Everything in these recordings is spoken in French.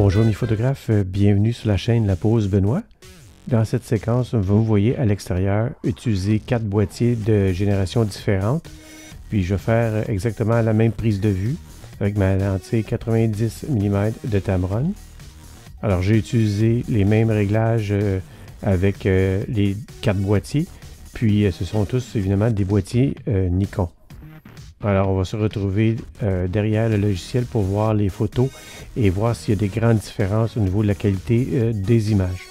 Bonjour mes photographes, bienvenue sur la chaîne La Pause Benoît. Dans cette séquence, vous voyez à l'extérieur utiliser 4 boîtiers de génération différentes. Puis je vais faire exactement la même prise de vue avec ma lentille 90 mm de Tamron. Alors j'ai utilisé les mêmes réglages avec les 4 boîtiers. Puis ce sont tous évidemment des boîtiers Nikon. Alors, on va se retrouver derrière le logiciel pour voir les photos et voir s'il y a des grandes différences au niveau de la qualité des images.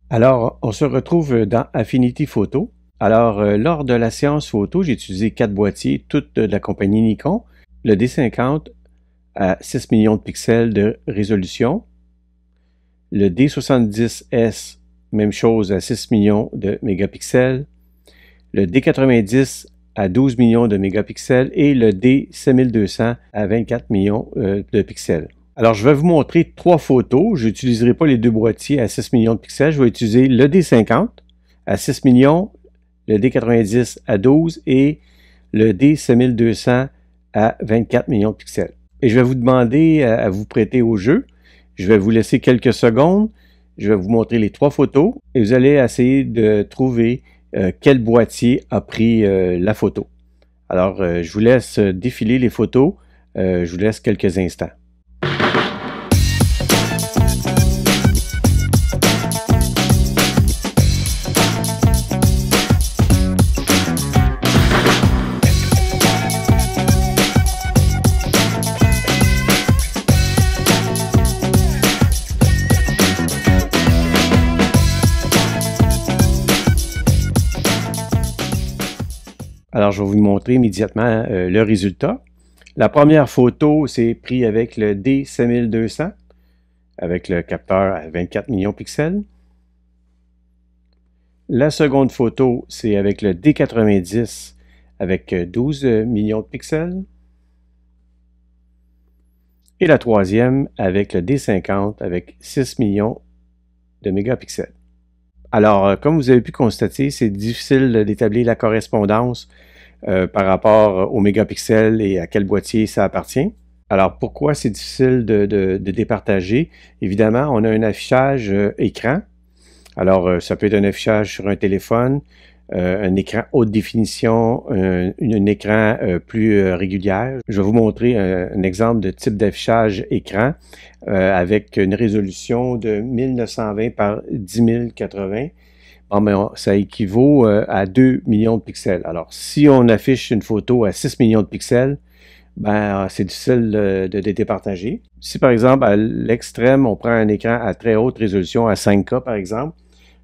Alors, on se retrouve dans Affinity Photo. Alors, lors de la séance photo, j'ai utilisé 4 boîtiers, toutes de la compagnie Nikon. Le D50 à 6 millions de pixels de résolution. Le D70S, même chose à 6 millions de mégapixels. Le D90 à 12 millions de mégapixels et le D7200 à 24 millions de pixels. Alors, je vais vous montrer 3 photos. Je n'utiliserai pas les 2 boîtiers à 6 millions de pixels. Je vais utiliser le D50 à 6 millions, le D90 à 12 et le D7200 à 24 millions de pixels. Et je vais vous demander à vous prêter au jeu. Je vais vous laisser quelques secondes. Je vais vous montrer les 3 photos et vous allez essayer de trouver quel boîtier a pris la photo. Alors, je vous laisse défiler les photos. Je vous laisse quelques instants. Alors, je vais vous montrer immédiatement le résultat. La première photo, c'est pris avec le D5200, avec le capteur à 24 millions de pixels. La seconde photo, c'est avec le D90, avec 12 millions de pixels. Et la troisième, avec le D50, avec 6 millions de mégapixels. Alors, comme vous avez pu constater, c'est difficile d'établir la correspondance par rapport aux mégapixels et à quel boîtier ça appartient. Alors, pourquoi c'est difficile de départager? Évidemment, on a un affichage écran. Alors, ça peut être un affichage sur un téléphone, un écran haute définition, un écran plus régulière. Je vais vous montrer un exemple de type d'affichage écran avec une résolution de 1920 par 10080. Bon, ben, ça équivaut à 2 millions de pixels. Alors, si on affiche une photo à 6 millions de pixels, ben, c'est difficile de départager. Si, par exemple, à l'extrême, on prend un écran à très haute résolution, à 5K, par exemple,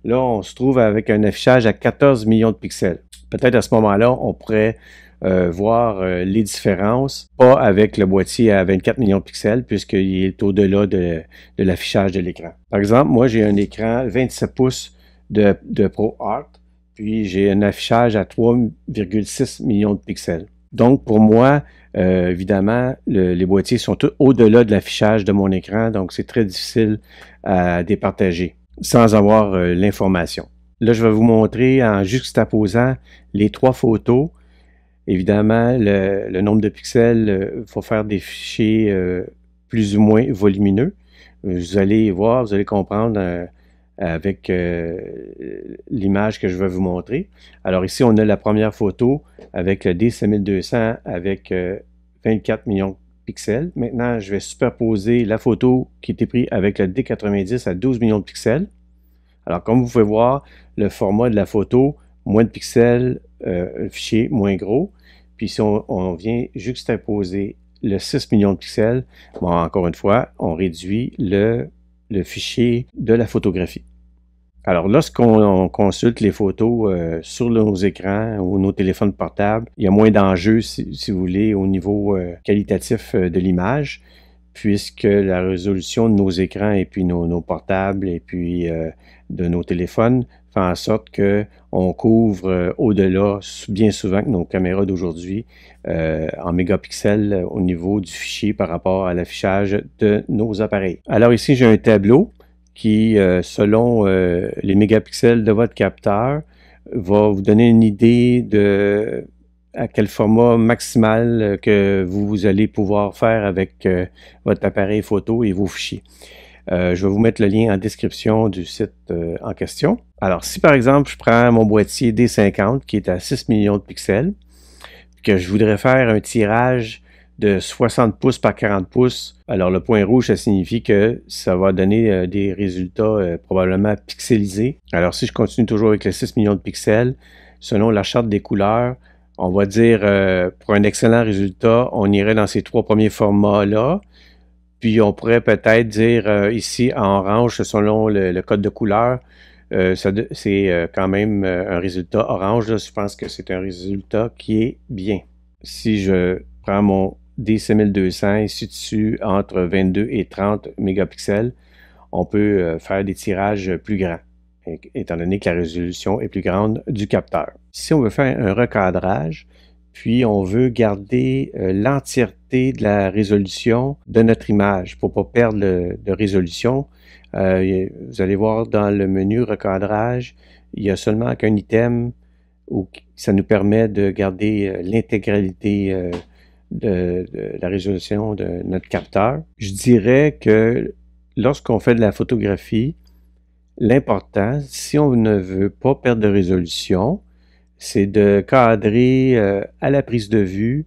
là, on se trouve avec un affichage à 14 millions de pixels. Peut-être à ce moment-là, on pourrait voir les différences, pas avec le boîtier à 24 millions de pixels, puisqu'il est au-delà de l'affichage de l'écran. Par exemple, moi, j'ai un écran 27 pouces de ProArt, puis j'ai un affichage à 3,6 millions de pixels. Donc, pour moi, évidemment, les boîtiers sont tous au-delà de l'affichage de mon écran, donc c'est très difficile à départager sans avoir l'information. Là, je vais vous montrer en juxtaposant les 3 photos. Évidemment, le nombre de pixels, il faut faire des fichiers plus ou moins volumineux. Vous allez voir, vous allez comprendre avec l'image que je vais vous montrer. Alors ici, on a la première photo avec le D5200 avec 24 millions de pixels. Maintenant, je vais superposer la photo qui était prise avec le D90 à 12 millions de pixels. Alors, comme vous pouvez voir, le format de la photo, moins de pixels, le fichier moins gros. Puis si on vient juxtaposer le 6 millions de pixels, bon, encore une fois, on réduit le fichier de la photographie. Alors, lorsqu'on consulte les photos sur nos écrans ou nos téléphones portables, il y a moins d'enjeux, si vous voulez, au niveau qualitatif de l'image, puisque la résolution de nos écrans et puis nos portables et puis de nos téléphones fait en sorte qu'on couvre au-delà, bien souvent que nos caméras d'aujourd'hui, en mégapixels au niveau du fichier par rapport à l'affichage de nos appareils. Alors ici, j'ai un tableau qui, selon les mégapixels de votre capteur, va vous donner une idée de à quel format maximal que vous allez pouvoir faire avec votre appareil photo et vos fichiers. Je vais vous mettre le lien en description du site en question. Alors, si par exemple, je prends mon boîtier D50 qui est à 6 millions de pixels, que je voudrais faire un tirage de 60 pouces par 40 pouces, alors le point rouge, ça signifie que ça va donner des résultats probablement pixelisés. Alors, si je continue toujours avec les 6 millions de pixels, selon la charte des couleurs, on va dire pour un excellent résultat, on irait dans ces trois premiers formats-là. Puis on pourrait peut-être dire ici en orange, selon le code de couleur, c'est quand même un résultat orange. Là, je pense que c'est un résultat qui est bien. Si je prends mon DC1200 ici dessus entre 22 et 30 mégapixels, on peut faire des tirages plus grands, étant donné que la résolution est plus grande du capteur. Si on veut faire un recadrage, puis on veut garder l'entièreté de la résolution de notre image pour ne pas perdre de résolution, vous allez voir dans le menu recadrage, il y a seulement qu'un item où ça nous permet de garder l'intégralité de la résolution de notre capteur. Je dirais que lorsqu'on fait de la photographie, l'important, si on ne veut pas perdre de résolution, c'est de cadrer à la prise de vue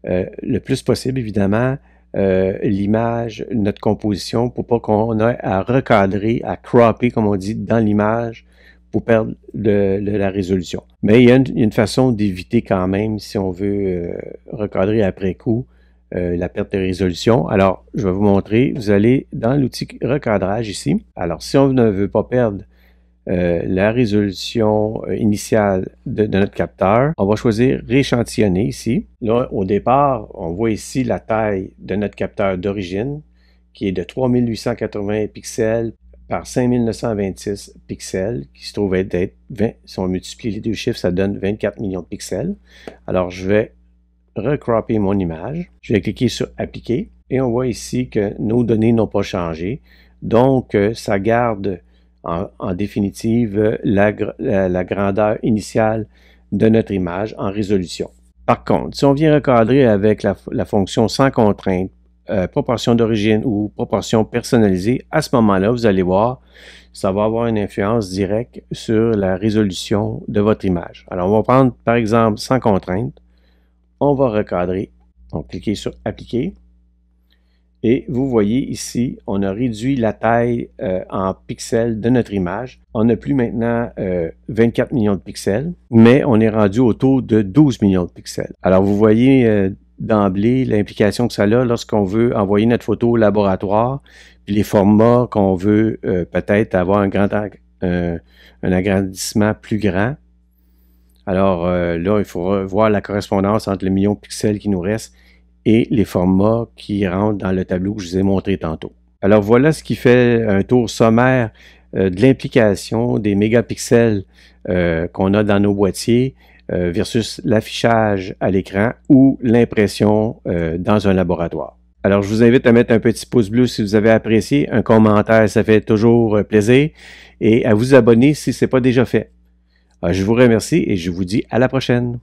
le plus possible, évidemment, l'image, notre composition, pour pas qu'on ait à recadrer, à cropper, comme on dit, dans l'image pour perdre de la résolution. Mais il y a une façon d'éviter quand même, si on veut recadrer après coup, la perte de résolution. Alors, je vais vous montrer. Vous allez dans l'outil recadrage ici. Alors, si on ne veut pas perdre la résolution initiale de notre capteur, on va choisir rééchantillonner ici. Là, au départ, on voit ici la taille de notre capteur d'origine qui est de 3880 pixels par 5926 pixels, qui se trouve être 20. Si on multiplie les deux chiffres, ça donne 24 millions de pixels. Alors, je vais recropper mon image. Je vais cliquer sur Appliquer et on voit ici que nos données n'ont pas changé. Donc, ça garde en définitive la grandeur initiale de notre image en résolution. Par contre, si on vient recadrer avec la fonction sans contrainte, proportion d'origine ou proportion personnalisée, à ce moment-là, vous allez voir, ça va avoir une influence directe sur la résolution de votre image. Alors, on va prendre par exemple sans contrainte, on va recadrer, donc cliquez sur Appliquer. Et vous voyez ici, on a réduit la taille en pixels de notre image. On n'a plus maintenant 24 millions de pixels, mais on est rendu autour de 12 millions de pixels. Alors vous voyez d'emblée l'implication que ça a lorsqu'on veut envoyer notre photo au laboratoire, puis les formats qu'on veut peut-être avoir un agrandissement plus grand. Alors là, il faut voir la correspondance entre les millions de pixels qui nous restent et les formats qui rentrent dans le tableau que je vous ai montré tantôt. Alors voilà ce qui fait un tour sommaire de l'implication des mégapixels qu'on a dans nos boîtiers versus l'affichage à l'écran ou l'impression dans un laboratoire. Alors je vous invite à mettre un petit pouce bleu si vous avez apprécié, un commentaire, ça fait toujours plaisir, et à vous abonner si ce n'est pas déjà fait. Je vous remercie et je vous dis à la prochaine.